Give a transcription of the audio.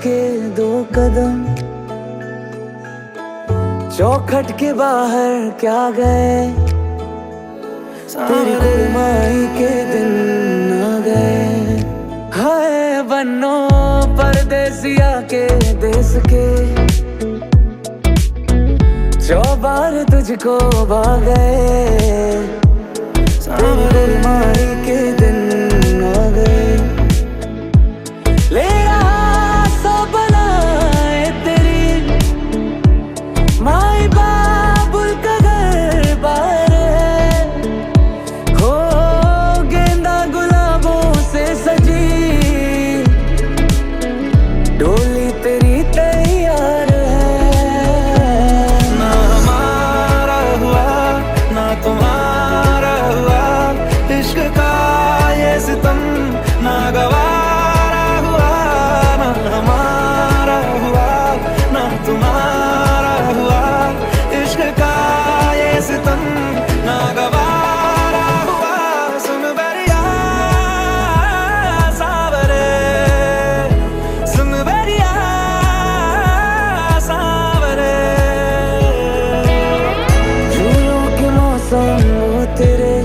के 2 कदम चौखट के बाहर क्या गए, तेरी कुर्बानी के दिन आ गए। हाय बन्नो परदेसिया के देश के, चौबार तुझको भागे, तेरी कुर्बानी के दिन आ गए। ले रहा सो बनाए तेरी माई बाबुल का घर बार है, हो गेंदा गुलाबों से सजी डोली तेरी तैयार है। ना हमारा हुआ ना तुम्हारा हुआ, इश्क का ये सितम ना गवारा हुआ। ना हमारा हुआ ना तुम्हारा हुआ, इश्क का ये सितम ना गवारा हुआ। सुन बरिया सावरे, सुन बरिया सावरे। झूलों के मौसम वो तेरे